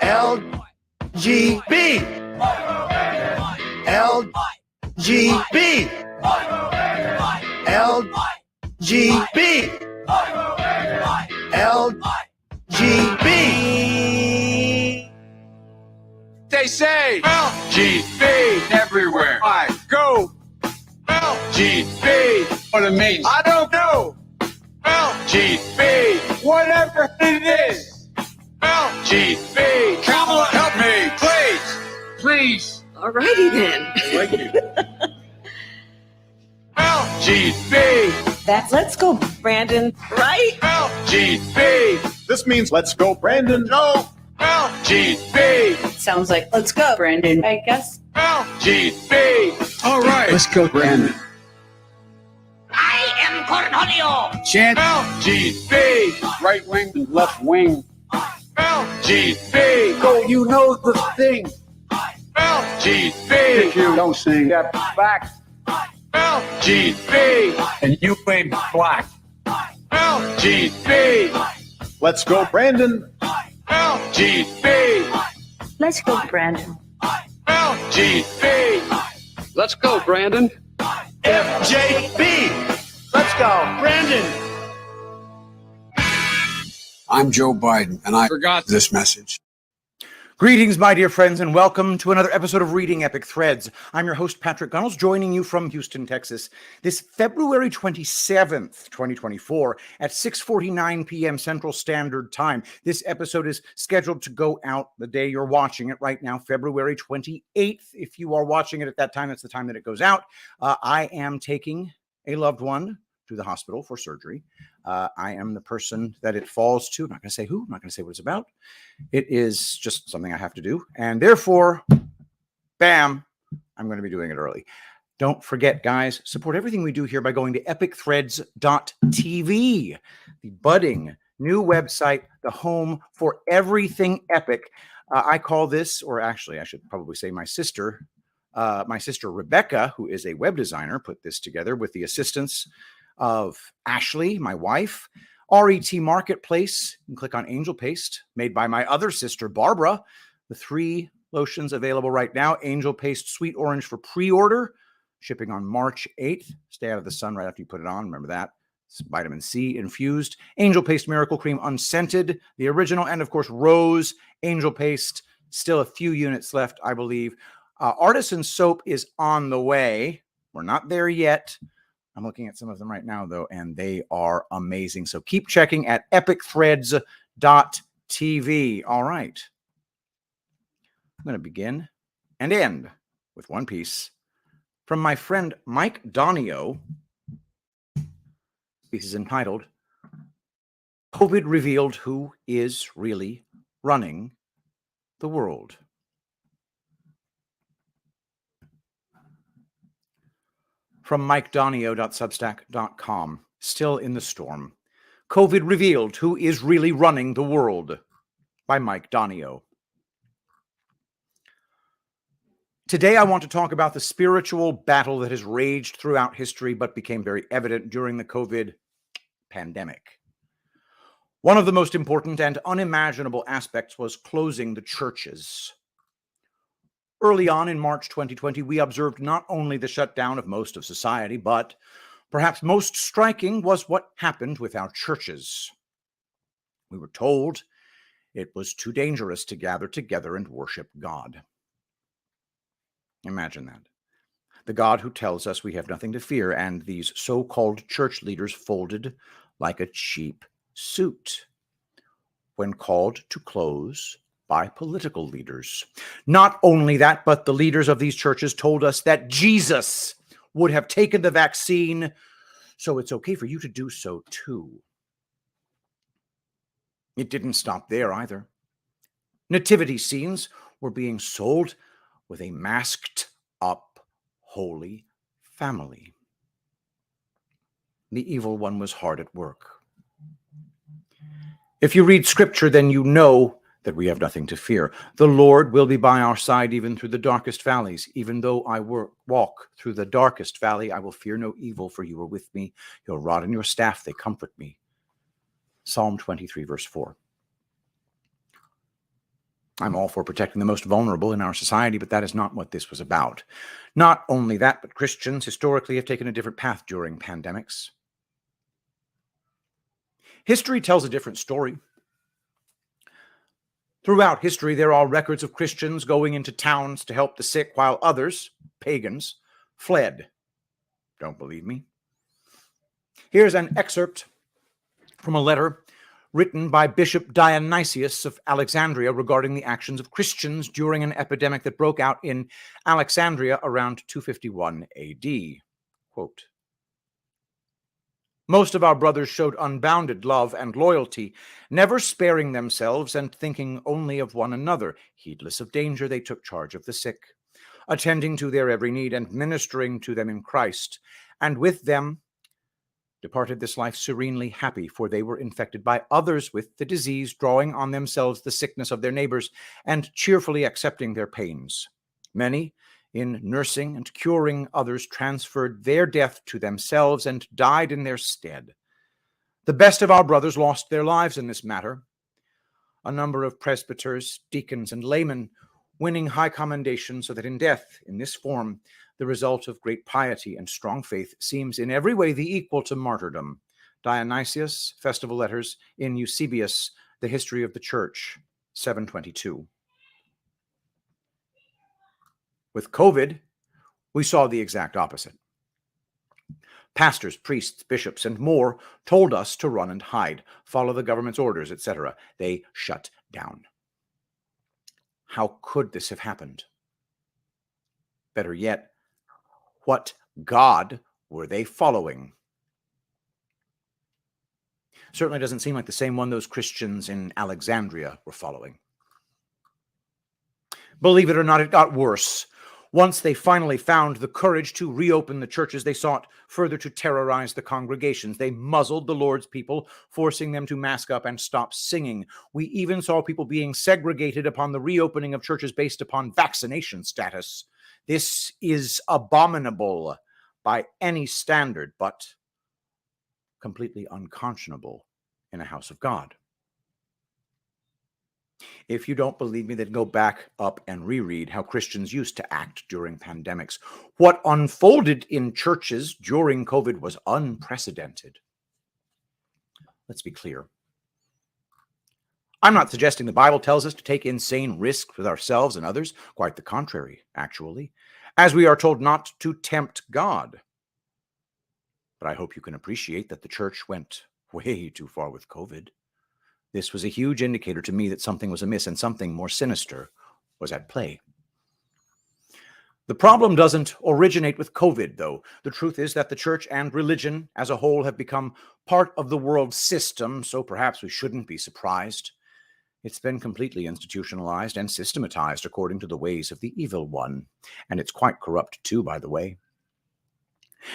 LGB. LGB. LGB. LGB. They say LGB everywhere I go. LGB. What it means, I don't know. LGB. Whatever it is. LGB. Kamala, help me, please. Please. Alrighty then. Thank you. LGB. That's let's go, Brandon, right? LGB. This means let's go, Brandon. No. LGB. Sounds like let's go, Brandon, I guess. LGB. All right. Let's go, Brandon. I am Cornholio. Chant LGB. Right wing and left wing. LGB. Go, you know the thing. LGB. If you don't sing, get back. LGB. And you ain't black. LGB. Let's go, Brandon. LGB. Let's go, Brandon. LGB. Let's go, Brandon. FJB. Let's go, Brandon. I'm Joe Biden, and I Forgot this message. Greetings, my dear friends, and welcome to another episode of Reading Epic Threads. I'm your host, Patrick Gunnels, joining you from Houston, Texas, this February 27th, 2024, at 6:49 p.m. Central Standard Time. This episode is scheduled to go out the day you're watching it right now, February 28th. If you are watching it at that time, that's the time that it goes out. I am taking a loved one to the hospital for surgery. I am the person that it falls to. I'm not going to say who. I'm not going to say what it's about. It is just something I have to do. And therefore, bam, I'm going to be doing it early. Don't forget, guys, support everything we do here by going to epicthreads.tv, the budding new website, the home for everything epic. I call this, or actually, I should probably say my sister Rebecca, who is a web designer, put this together with the assistance of Ashley, my wife. RET Marketplace, you can click on Angel Paste, made by my other sister, Barbara. The 3 lotions available right now. Angel Paste Sweet Orange for pre-order, shipping on March 8th. Stay out of the sun right after you put it on. Remember that. It's vitamin C infused. Angel Paste Miracle Cream unscented, the original. And of course, Rose Angel Paste. Still a few units left, I believe. Artisan Soap is on the way. We're not there yet. I'm looking at some of them right now, though, and they are amazing. So keep checking at epicthreads.tv. All right. I'm going to begin and end with one piece from my friend Mike Donio. This piece is entitled, COVID Revealed Who Is Really Running the World. From MikeDonio.substack.com. Still in the storm. COVID revealed who is really running the world. By Mike Donio. Today I want to talk about the spiritual battle that has raged throughout history but became very evident during the COVID pandemic. One of the most important and unimaginable aspects was closing the churches. Early on in March 2020, we observed not only the shutdown of most of society, but perhaps most striking was what happened with our churches. We were told it was too dangerous to gather together and worship God. Imagine that. The God who tells us we have nothing to fear, and these so-called church leaders folded like a cheap suit when called to close by political leaders. Not only that, but the leaders of these churches told us that Jesus would have taken the vaccine, so it's okay for you to do so too. It didn't stop there either. Nativity scenes were being sold with a masked up Holy Family. The evil one was hard at work. If you read scripture, then you know that we have nothing to fear. The Lord will be by our side even through the darkest valleys. Even though I walk through the darkest valley, I will fear no evil, for you are with me. Your rod and your staff, they comfort me. Psalm 23, verse 4. I'm all for protecting the most vulnerable in our society, but that is not what this was about. Not only that, but Christians historically have taken a different path during pandemics. History tells a different story. Throughout history, there are records of Christians going into towns to help the sick, while others, pagans, fled. Don't believe me? Here's an excerpt from a letter written by Bishop Dionysius of Alexandria regarding the actions of Christians during an epidemic that broke out in Alexandria around 251 AD. Quote, "Most of our brothers showed unbounded love and loyalty, never sparing themselves and thinking only of one another. Heedless of danger, they took charge of the sick, attending to their every need and ministering to them in Christ, and with them departed this life serenely happy, for they were infected by others with the disease, drawing on themselves the sickness of their neighbors and cheerfully accepting their pains. Many, in nursing and curing others, transferred their death to themselves and died in their stead. The best of our brothers lost their lives in this matter. A number of presbyters, deacons, and laymen winning high commendation, so that in death, in this form, the result of great piety and strong faith seems in every way the equal to martyrdom." Dionysius, Festival Letters in Eusebius, The History of the Church, 722. With COVID, we saw the exact opposite. Pastors, priests, bishops, and more told us to run and hide, follow the government's orders, etc. They shut down. How could this have happened? Better yet, what God were they following? Certainly doesn't seem like the same one those Christians in Alexandria were following. Believe it or not, it got worse. Once they finally found the courage to reopen the churches, they sought further to terrorize the congregations. They muzzled the Lord's people, forcing them to mask up and stop singing. We even saw people being segregated upon the reopening of churches based upon vaccination status. This is abominable by any standard, but completely unconscionable in a house of God. If you don't believe me, then go back up and reread how Christians used to act during pandemics. What unfolded in churches during COVID was unprecedented. Let's be clear. I'm not suggesting the Bible tells us to take insane risks with ourselves and others. Quite the contrary, actually, as we are told not to tempt God. But I hope you can appreciate that the church went way too far with COVID. This was a huge indicator to me that something was amiss and something more sinister was at play. The problem doesn't originate with COVID, though. The truth is that the church and religion as a whole have become part of the world system, so perhaps we shouldn't be surprised. It's been completely institutionalized and systematized according to the ways of the evil one. And it's quite corrupt too, by the way.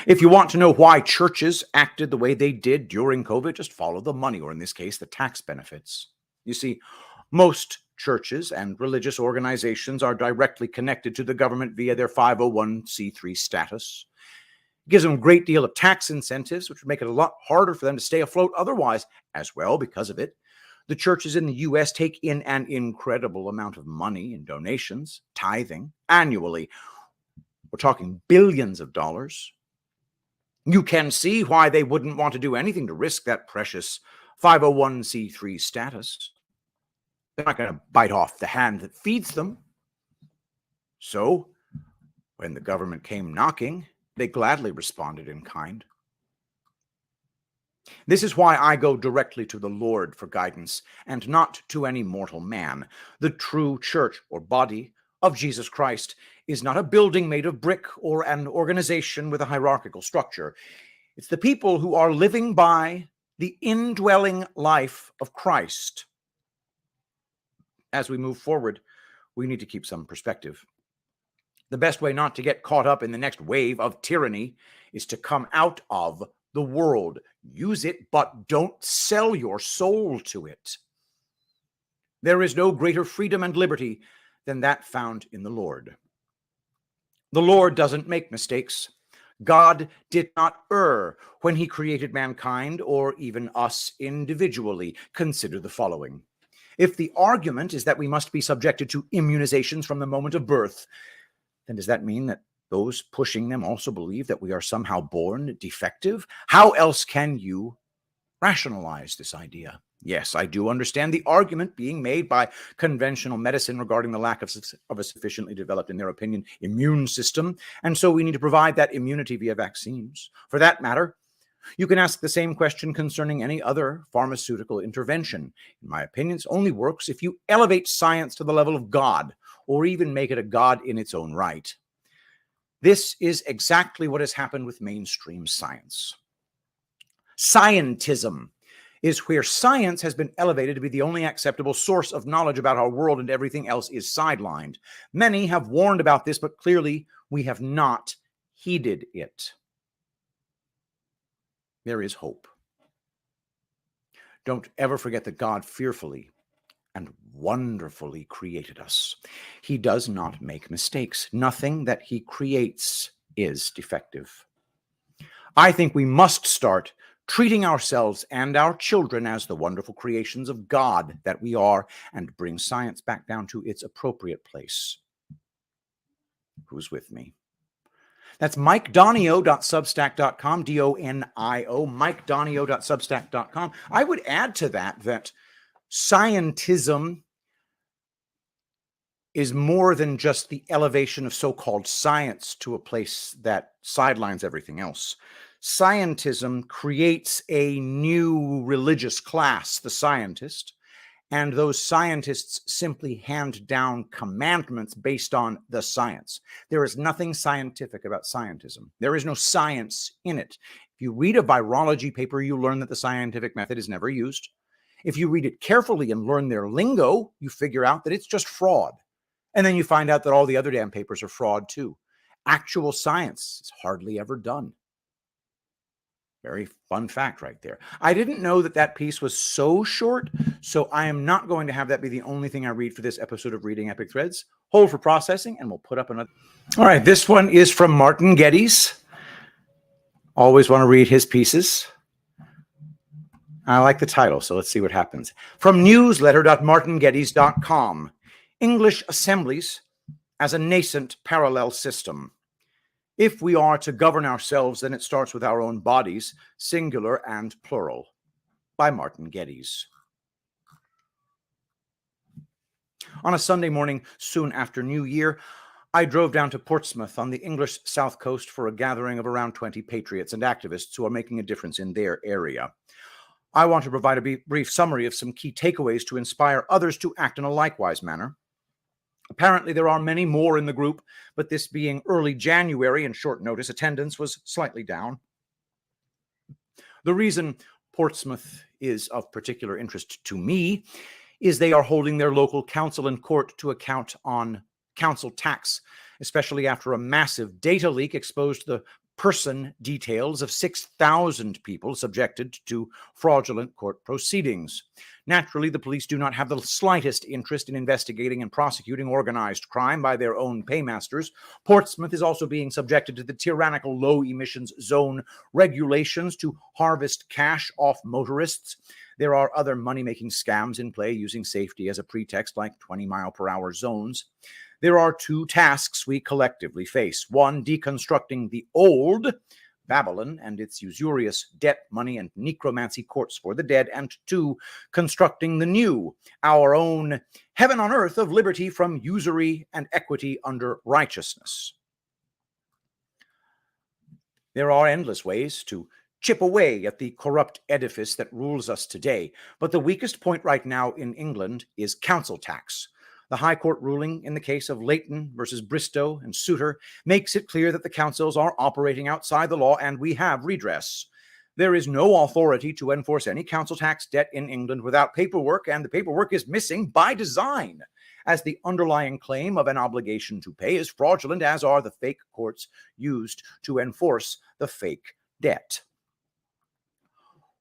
If you want to know why churches acted the way they did during COVID, just follow the money, or in this case, the tax benefits. You see, most churches and religious organizations are directly connected to the government via their 501c3 status. It gives them a great deal of tax incentives, which would make it a lot harder for them to stay afloat otherwise as well because of it. The churches in the U.S. take in an incredible amount of money in donations, tithing, annually. We're talking billions of dollars. You can see why they wouldn't want to do anything to risk that precious 501c3 status. They're not going to bite off the hand that feeds them. So, when the government came knocking, they gladly responded in kind. This is why I go directly to the Lord for guidance and not to any mortal man. The true church or body of Jesus Christ is not a building made of brick or an organization with a hierarchical structure. It's the people who are living by the indwelling life of Christ. As we move forward, we need to keep some perspective. The best way not to get caught up in the next wave of tyranny is to come out of the world. Use it, but don't sell your soul to it. There is no greater freedom and liberty than that found in the Lord. The Lord doesn't make mistakes. God did not err when he created mankind or even us individually. Consider the following. If the argument is that we must be subjected to immunizations from the moment of birth, then does that mean that those pushing them also believe that we are somehow born defective? How else can you rationalize this idea? Yes, I do understand the argument being made by conventional medicine regarding the lack of a sufficiently developed, in their opinion, immune system, and so we need to provide that immunity via vaccines. For that matter, you can ask the same question concerning any other pharmaceutical intervention. In my opinion, it only works if you elevate science to the level of God, or even make it a god in its own right. This is exactly what has happened with mainstream science. Scientism is where science has been elevated to be the only acceptable source of knowledge about our world and everything else is sidelined. Many have warned about this, but clearly we have not heeded it. There is hope. Don't ever forget that God fearfully and wonderfully created us. He does not make mistakes. Nothing that he creates is defective. I think we must start treating ourselves and our children as the wonderful creations of God that we are, and bring science back down to its appropriate place. Who's with me? That's MikeDonio.substack.com, D-O-N-I-O, MikeDonio.substack.com. I would add to that scientism is more than just the elevation of so-called science to a place that sidelines everything else. Scientism creates a new religious class, the scientist, and those scientists simply hand down commandments based on the science. There is nothing scientific about scientism. There is no science in it. If you read a virology paper, you learn that the scientific method is never used. If you read it carefully and learn their lingo, you figure out that it's just fraud. And then you find out that all the other damn papers are fraud too. Actual science is hardly ever done. Very fun fact right there. I didn't know that that piece was so short, so I am not going to have that be the only thing I read for this episode of Reading Epic Threads. Hold for processing, and we'll put up another. All right, this one is from Martin Geddes. Always want to read his pieces. I like the title, so let's see what happens. From newsletter.martingeddes.com, English assemblies as a nascent parallel system. If we are to govern ourselves, then it starts with our own bodies, singular and plural. By Martin Geddes. On a Sunday morning soon after New Year, I drove down to Portsmouth on the English South Coast for a gathering of around 20 patriots and activists who are making a difference in their area. I want to provide a brief summary of some key takeaways to inspire others to act in a likewise manner. Apparently, there are many more in the group, but this being early January and short notice, attendance was slightly down. The reason Portsmouth is of particular interest to me is they are holding their local council and court to account on council tax, especially after a massive data leak exposed the person details of 6,000 people subjected to fraudulent court proceedings. Naturally, the police do not have the slightest interest in investigating and prosecuting organized crime by their own paymasters. Portsmouth is also being subjected to the tyrannical low emissions zone regulations to harvest cash off motorists. There are other money-making scams in play using safety as a pretext, like 20-mile-per-hour zones. There are two tasks we collectively face. One, deconstructing the old Babylon and its usurious debt, money, and necromancy courts for the dead. And two, constructing the new, our own heaven on earth of liberty from usury and equity under righteousness. There are endless ways to chip away at the corrupt edifice that rules us today, but the weakest point right now in England is council tax. The High Court ruling in the case of Leighton versus Bristow and Souter makes it clear that the councils are operating outside the law and we have redress. There is no authority to enforce any council tax debt in England without paperwork, and the paperwork is missing by design, as the underlying claim of an obligation to pay is fraudulent, as are the fake courts used to enforce the fake debt.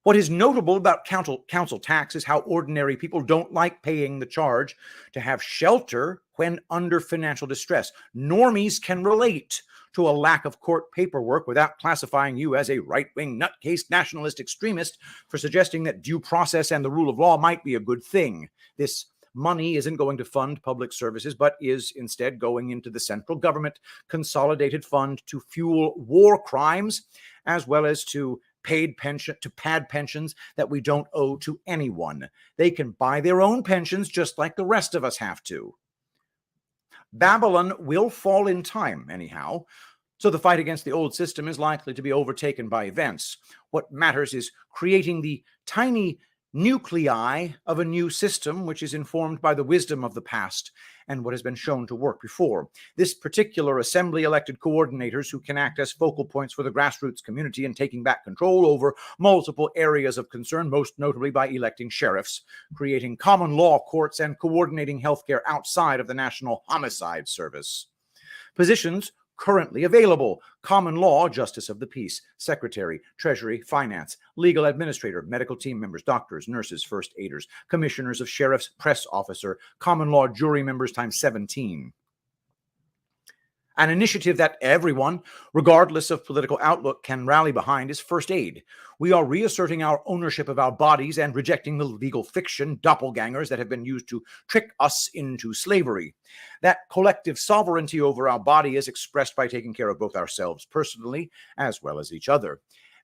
What is notable about council tax is how ordinary people don't like paying the charge to have shelter when under financial distress. Normies can relate to a lack of court paperwork without classifying you as a right-wing nutcase nationalist extremist for suggesting that due process and the rule of law might be a good thing. This money isn't going to fund public services, but is instead going into the central government consolidated fund to fuel war crimes, as well as to pad pensions that we don't owe to anyone. They can buy their own pensions just like the rest of us have to. Babylon will fall in time, anyhow, so the fight against the old system is likely to be overtaken by events. What matters is creating the tiny nuclei of a new system which is informed by the wisdom of the past and what has been shown to work before. This particular assembly elected coordinators who can act as focal points for the grassroots community and taking back control over multiple areas of concern, most notably by electing sheriffs, creating common law courts, and coordinating healthcare outside of the National Homicide Service. Positions currently available: common law, justice of the peace, secretary, treasury, finance, legal administrator, medical team members, doctors, nurses, first aiders, commissioners of sheriffs, press officer, common law jury members times 17. An initiative that everyone, regardless of political outlook, can rally behind is first aid. We are reasserting our ownership of our bodies and rejecting the legal fiction, doppelgangers, that have been used to trick us into slavery. That collective sovereignty over our body is expressed by taking care of both ourselves personally as well as each other.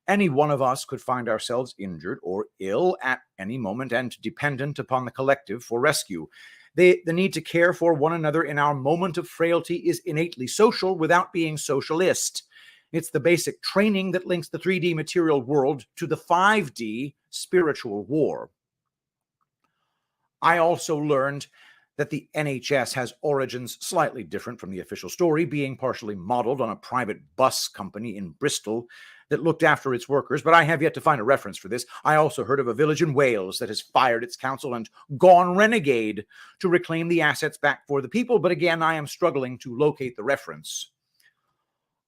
Any one of us could find ourselves injured or ill at any moment and dependent upon the collective for rescue. The need to care for one another in our moment of frailty is innately social without being socialist. It's the basic training that links the 3D material world to the 5D spiritual war. I also learned that the NHS has origins slightly different from the official story, being partially modeled on a private bus company in Bristol that looked after its workers, but I have yet to find a reference for this. I also heard of a village in Wales that has fired its council and gone renegade to reclaim the assets back for the people, but again, I am struggling to locate the reference.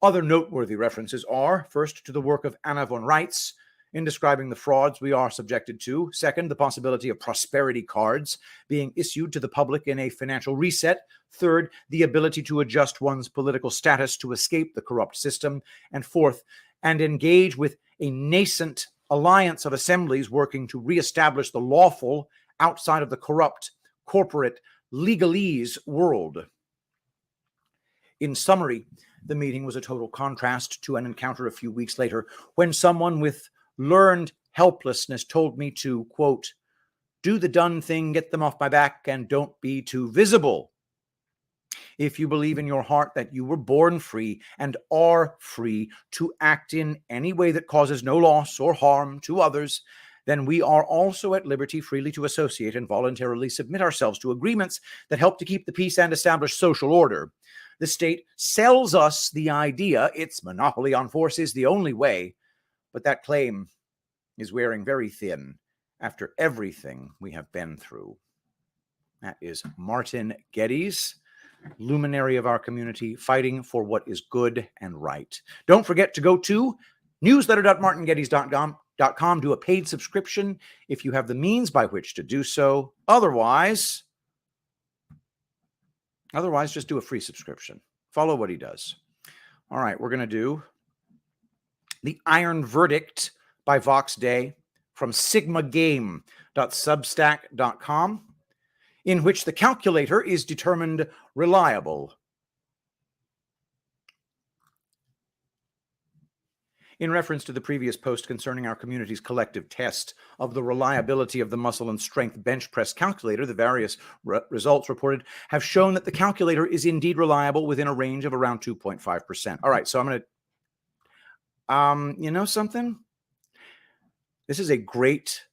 Other noteworthy references are, first, to the work of Anna von Reitz in describing the frauds we are subjected to. Second, the possibility of prosperity cards being issued to the public in a financial reset. Third, the ability to adjust one's political status to escape the corrupt system. And fourth, and engage with a nascent alliance of assemblies working to reestablish the lawful outside of the corrupt, corporate, legalese world. In summary, the meeting was a total contrast to an encounter a few weeks later when someone with learned helplessness told me to, quote, do the done thing, get them off my back, and don't be too visible. If you believe in your heart that you were born free and are free to act in any way that causes no loss or harm to others, then we are also at liberty freely to associate and voluntarily submit ourselves to agreements that help to keep the peace and establish social order. The state sells us the idea its monopoly on force is the only way, but that claim is wearing very thin after everything we have been through. That is Martin Geddes, luminary of our community, fighting for what is good and right. Don't forget to go to newsletter.martingeddes.com, do a paid subscription if you have the means by which to do so. Otherwise, just do a free subscription. Follow what he does. All right, we're going to do The Iron Verdict by Vox Day from sigmagame.substack.com, in which the calculator is determined reliable. In reference to the previous post concerning our community's collective test of the reliability of the muscle and strength bench press calculator, the various results reported have shown that the calculator is indeed reliable within a range of around 2.5%. All right, so I'm going to, you know something? This is a great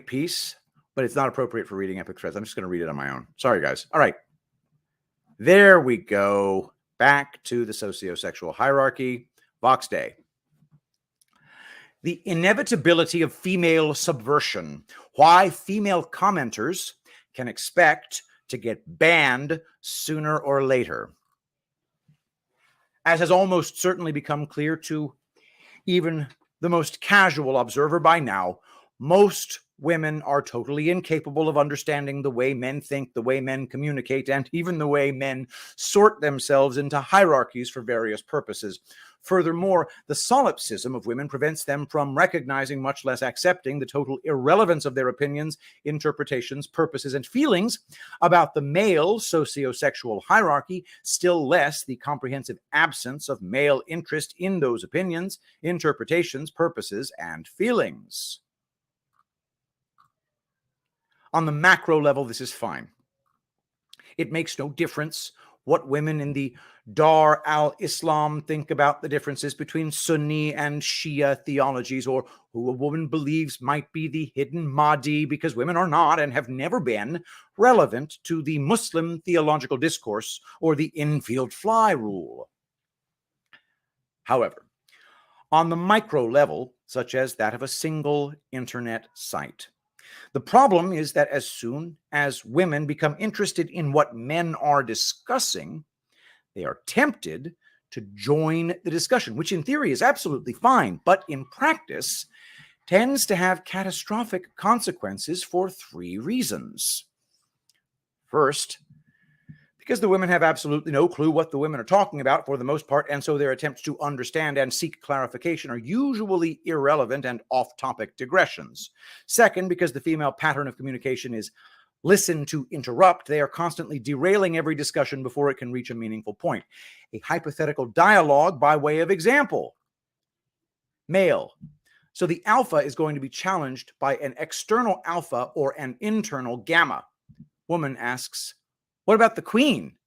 piece, but it's not appropriate for reading Epic Threads. I'm just going to read it on my own. Sorry, guys. All right. There we go. Back to the sociosexual hierarchy. Vox Day. The inevitability of female subversion. Why female commenters can expect to get banned sooner or later. As has almost certainly become clear to even the most casual observer by now, most women are totally incapable of understanding the way men think, the way men communicate, and even the way men sort themselves into hierarchies for various purposes. Furthermore, the solipsism of women prevents them from recognizing, much less accepting, the total irrelevance of their opinions, interpretations, purposes, and feelings about the male sociosexual hierarchy, still less the comprehensive absence of male interest in those opinions, interpretations, purposes, and feelings. On the macro level, this is fine. It makes no difference what women in the Dar al-Islam think about the differences between Sunni and Shia theologies, or who a woman believes might be the hidden Mahdi, because women are not and have never been relevant to the Muslim theological discourse or the infield fly rule. However, on the micro level, such as that of a single internet site, the problem is that as soon as women become interested in what men are discussing, they are tempted to join the discussion, which in theory is absolutely fine, but in practice tends to have catastrophic consequences for 3 reasons. First, because the women have absolutely no clue what the women are talking about for the most part, and so their attempts to understand and seek clarification are usually irrelevant and off-topic digressions. Second, because the female pattern of communication is listen to interrupt, they are constantly derailing every discussion before it can reach a meaningful point. A hypothetical dialogue by way of example. Male. So the alpha is going to be challenged by an external alpha or an internal gamma. Woman asks, "What about the queen?"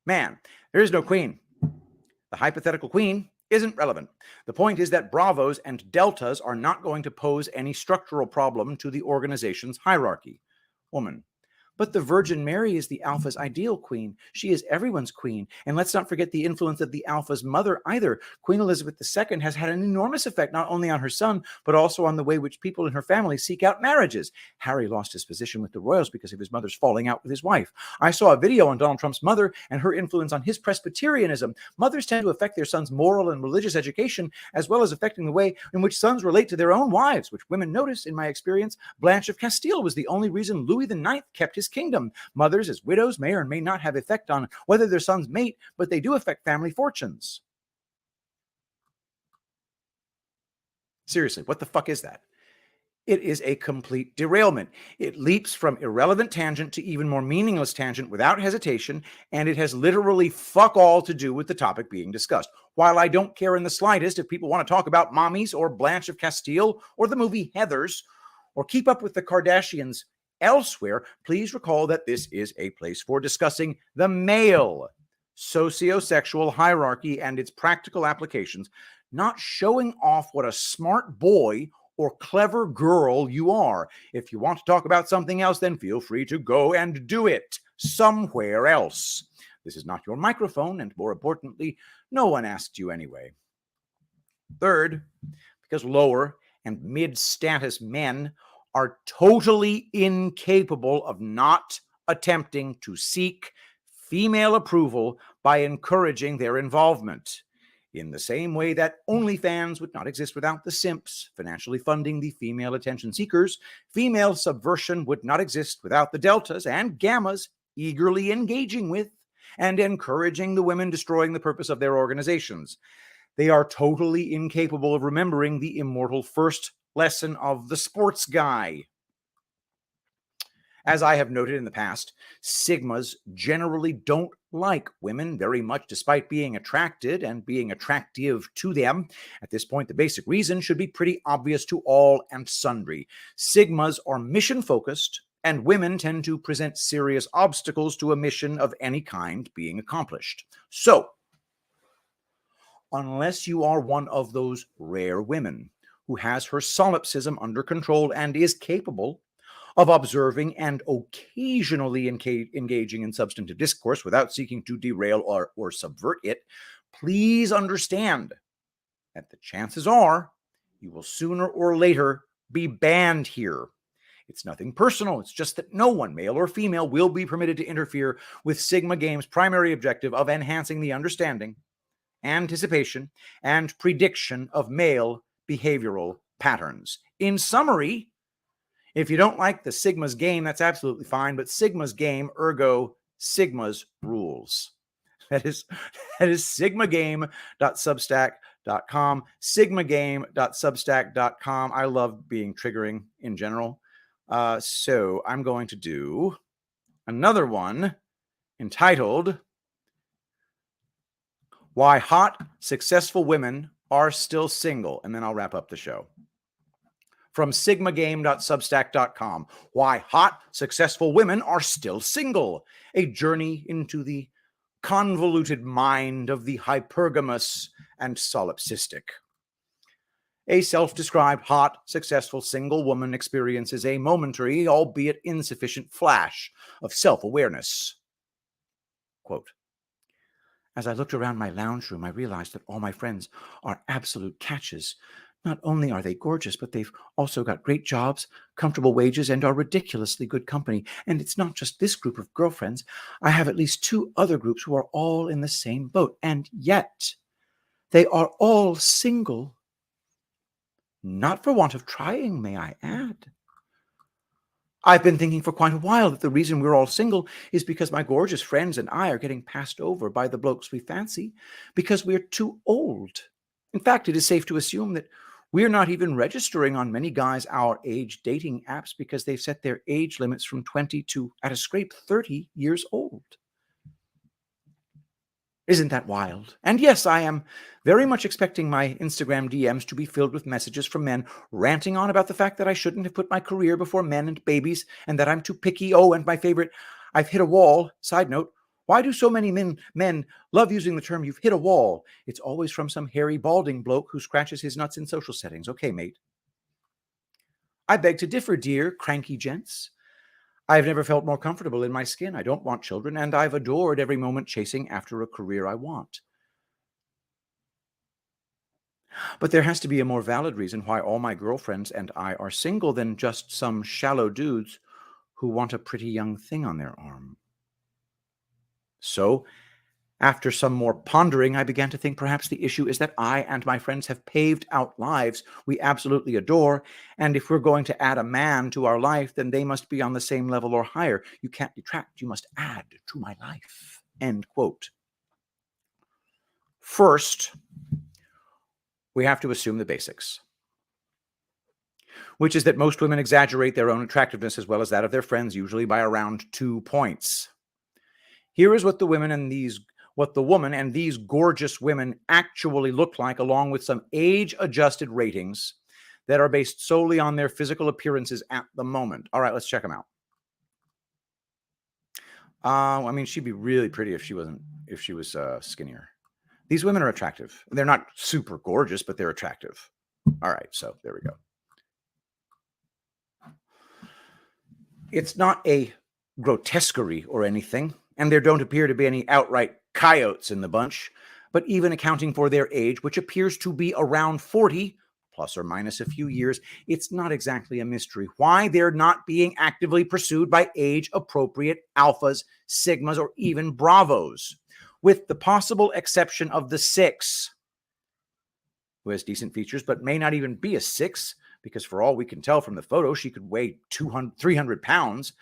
Man, there is no queen. The hypothetical queen isn't relevant. The point is that bravos and deltas are not going to pose any structural problem to the organization's hierarchy. Woman, but the Virgin Mary is the alpha's ideal queen. She is everyone's queen. And let's not forget the influence of the alpha's mother either. Queen Elizabeth II has had an enormous effect not only on her son, but also on the way which people in her family seek out marriages. Harry lost his position with the royals because of his mother's falling out with his wife. I saw a video on Donald Trump's mother and her influence on his Presbyterianism. Mothers tend to affect their sons' moral and religious education, as well as affecting the way in which sons relate to their own wives, which women notice. In my experience, Blanche of Castile was the only reason Louis IX kept his kingdom. Mothers as widows may or may not have effect on whether their sons mate, but they do affect family fortunes. Seriously, what the fuck is that? It is a complete derailment. It leaps from irrelevant tangent to even more meaningless tangent without hesitation, and it has literally fuck all to do with the topic being discussed. While I don't care in the slightest if people want to talk about mommies or Blanche of Castile or the movie Heathers or keep up with the Kardashians elsewhere, please recall that this is a place for discussing the male sociosexual hierarchy and its practical applications, not showing off what a smart boy or clever girl you are. If you want to talk about something else, then feel free to go and do it somewhere else. This is not your microphone, and more importantly, no one asked you anyway. Third, because lower and mid-status men are totally incapable of not attempting to seek female approval by encouraging their involvement. In the same way that OnlyFans would not exist without the simps financially funding the female attention seekers, female subversion would not exist without the deltas and gammas eagerly engaging with and encouraging the women destroying the purpose of their organizations. They are totally incapable of remembering the immortal first lesson of the sports guy. As I have noted in the past, sigmas generally don't like women very much, despite being attracted and being attractive to them. At this point, the basic reason should be pretty obvious to all and sundry. Sigmas are mission-focused, and women tend to present serious obstacles to a mission of any kind being accomplished. So, unless you are one of those rare women who has her solipsism under control and is capable of observing and occasionally engaging in substantive discourse without seeking to derail or subvert it, please understand that the chances are you will sooner or later be banned here. It's nothing personal. It's just that no one, male or female, will be permitted to interfere with Sigma Games' primary objective of enhancing the understanding, anticipation, and prediction of male behavioral patterns. In summary, If you don't like the Sigma's game, that's absolutely fine, but Sigma's game, ergo Sigma's rules. That is sigmagame.substack.com, sigmagame.substack.com. I love being triggering in general. So I'm going to do another one entitled Why Hot, Successful Women Are Still Single, and then I'll wrap up the show. From sigmagame.substack.com, Why Hot, Successful Women Are Still Single, a journey into the convoluted mind of the hypergamous and solipsistic. A self-described hot, successful single woman experiences a momentary, albeit insufficient, flash of self-awareness. Quote, as I looked around my lounge room, I realized that all my friends are absolute catches. Not only are they gorgeous, but they've also got great jobs, comfortable wages, and are ridiculously good company. And it's not just this group of girlfriends. I have at least 2 other groups who are all in the same boat. And yet, they are all single. Not for want of trying, may I add. I've been thinking for quite a while that the reason we're all single is because my gorgeous friends and I are getting passed over by the blokes we fancy because we're too old. In fact, it is safe to assume that we're not even registering on many guys our age dating apps because they've set their age limits from 20 to, at a scrape, 30 years old. Isn't that wild? And yes, I am very much expecting my Instagram DMs to be filled with messages from men ranting on about the fact that I shouldn't have put my career before men and babies and that I'm too picky. Oh, and my favorite, I've hit a wall. Side note, why do so many men love using the term you've hit a wall? It's always from some hairy balding bloke who scratches his nuts in social settings. Okay, mate. I beg to differ, dear cranky gents. I've never felt more comfortable in my skin. I don't want children, and I've adored every moment chasing after a career I want. But there has to be a more valid reason why all my girlfriends and I are single than just some shallow dudes who want a pretty young thing on their arm. So, after some more pondering, I began to think perhaps the issue is that I and my friends have paved out lives we absolutely adore, and if we're going to add a man to our life, then they must be on the same level or higher. You can't detract, you must add to my life. End quote. First, we have to assume the basics, which is that most women exaggerate their own attractiveness as well as that of their friends, usually by around 2 points. Here is what the woman and these gorgeous women actually look like, along with some age-adjusted ratings that are based solely on their physical appearances at the moment. All right, let's check them out. I mean, she'd be really pretty if she was skinnier. These women are attractive. They're not super gorgeous, but they're attractive. All right, so there we go. It's not a grotesquerie or anything, and there don't appear to be any outright coyotes in the bunch, but even accounting for their age, which appears to be around 40, plus or minus a few years, it's not exactly a mystery why they're not being actively pursued by age-appropriate alphas, sigmas, or even bravos, with the possible exception of the 6, who has decent features but may not even be a 6, because for all we can tell from the photo, she could weigh 300 pounds,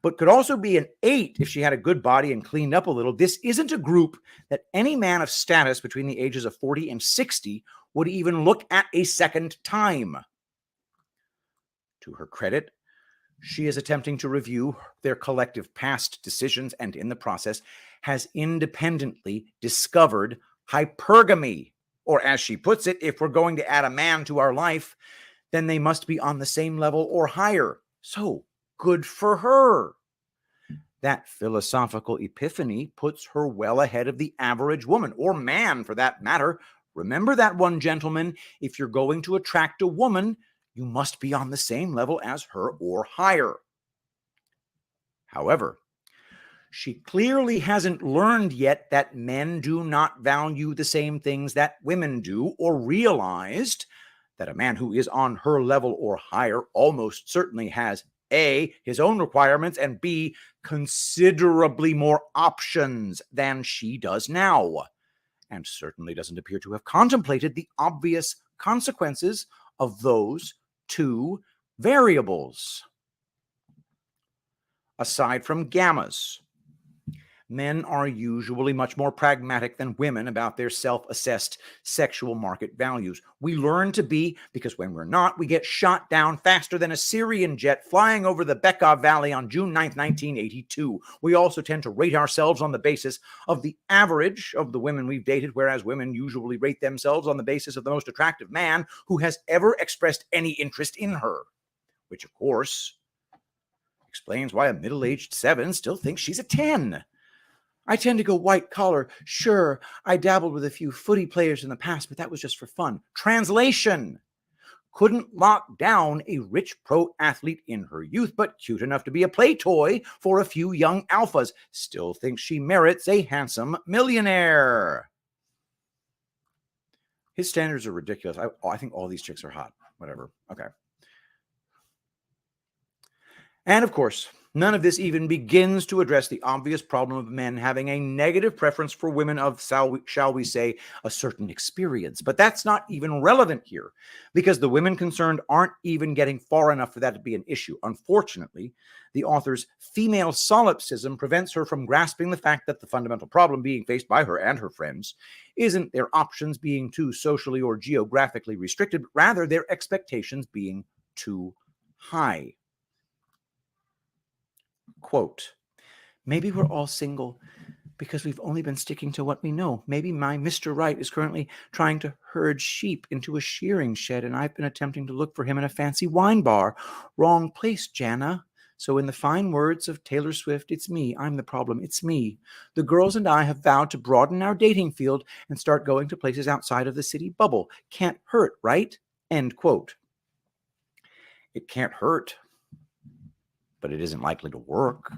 but could also be an 8 if she had a good body and cleaned up a little. This isn't a group that any man of status between the ages of 40 and 60 would even look at a second time. To her credit, she is attempting to review their collective past decisions and in the process has independently discovered hypergamy. Or as she puts it, if we're going to add a man to our life, then they must be on the same level or higher. So, good for her. That philosophical epiphany puts her well ahead of the average woman, or man for that matter. Remember that one, gentlemen. If you're going to attract a woman, you must be on the same level as her or higher. However, she clearly hasn't learned yet that men do not value the same things that women do, or realized that a man who is on her level or higher almost certainly has A, his own requirements, and B, considerably more options than she does now, and certainly doesn't appear to have contemplated the obvious consequences of those 2 variables. Aside from gammas, men are usually much more pragmatic than women about their self-assessed sexual market values. We learn to be, because when we're not, we get shot down faster than a Syrian jet flying over the Bekaa Valley on June 9th, 1982. We also tend to rate ourselves on the basis of the average of the women we've dated, whereas women usually rate themselves on the basis of the most attractive man who has ever expressed any interest in her, which, of course, explains why a middle-aged 7 still thinks she's a 10. I tend to go white collar. Sure, I dabbled with a few footy players in the past, but that was just for fun. Translation: couldn't lock down a rich pro athlete in her youth, but cute enough to be a play toy for a few young alphas. Still thinks she merits a handsome millionaire. His standards are ridiculous. I think all these chicks are hot. Whatever. Okay. And of course, none of this even begins to address the obvious problem of men having a negative preference for women of, shall we say, a certain experience. But that's not even relevant here, because the women concerned aren't even getting far enough for that to be an issue. Unfortunately, the author's female solipsism prevents her from grasping the fact that the fundamental problem being faced by her and her friends isn't their options being too socially or geographically restricted, but rather their expectations being too high. Quote, maybe we're all single because we've only been sticking to what we know. Maybe my Mr. Right is currently trying to herd sheep into a shearing shed, and I've been attempting to look for him in a fancy wine bar. Wrong place, Jana. So in the fine words of Taylor Swift, it's me. I'm the problem. It's me. The girls and I have vowed to broaden our dating field and start going to places outside of the city bubble. Can't hurt, right? End quote. It can't hurt, but it isn't likely to work.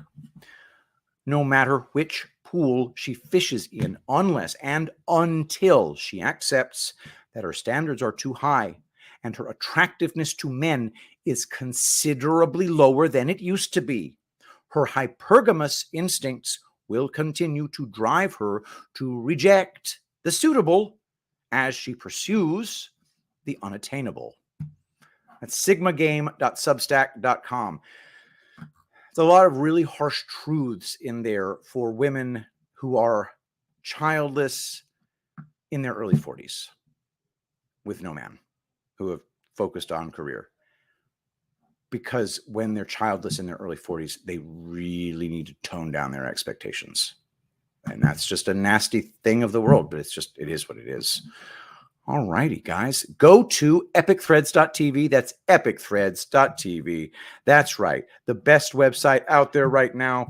No matter which pool she fishes in, unless and until she accepts that her standards are too high and her attractiveness to men is considerably lower than it used to be, her hypergamous instincts will continue to drive her to reject the suitable as she pursues the unattainable. That's sigmagame.substack.com. There's a lot of really harsh truths in there for women who are childless in their early 40s with no man, who have focused on career. Because when they're childless in their early 40s, they really need to tone down their expectations. And that's just a nasty thing of the world, but it is what it is. All righty, guys. Go to epicthreads.tv. That's epicthreads.tv. That's right. The best website out there right now.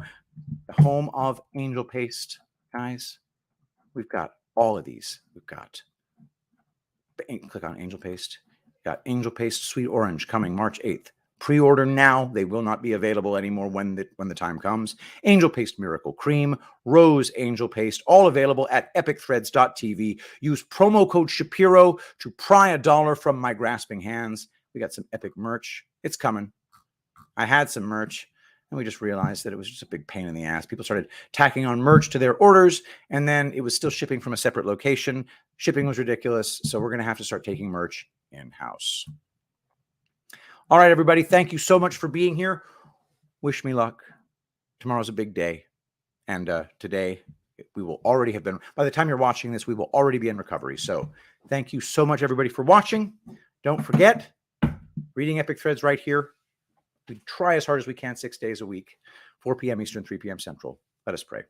The home of Angel Paste. Guys, we've got all of these. We've got, click on Angel Paste. Got Angel Paste Sweet Orange coming March 8th. Pre-order now. They will not be available anymore when the time comes. Angel Paste Miracle Cream, Rose Angel Paste, all available at epicthreads.tv. Use promo code Shapiro to pry $1 from my grasping hands. We got some epic merch. It's coming. I had some merch, and we just realized that it was just a big pain in the ass. People started tacking on merch to their orders, and then it was still shipping from a separate location. Shipping was ridiculous, so we're going to have to start taking merch in-house. All right, everybody. Thank you so much for being here. Wish me luck. Tomorrow's a big day. And today we will already have been, by the time you're watching this, we will already be in recovery. So thank you so much, everybody, for watching. Don't forget, reading Epic Threads right here. We try as hard as we can 6 days a week, 4 p.m. Eastern, 3 p.m. Central. Let us pray.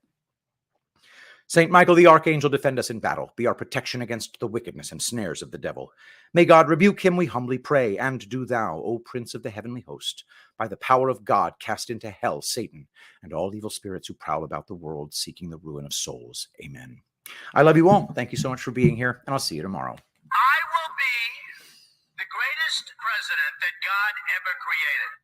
Saint Michael the Archangel, defend us in battle. Be our protection against the wickedness and snares of the devil. May God rebuke him, we humbly pray. And do thou, O Prince of the heavenly host, by the power of God, cast into hell Satan and all evil spirits who prowl about the world, seeking the ruin of souls. Amen. I love you all. Thank you so much for being here, and I'll see you tomorrow. I will be the greatest president that God ever created.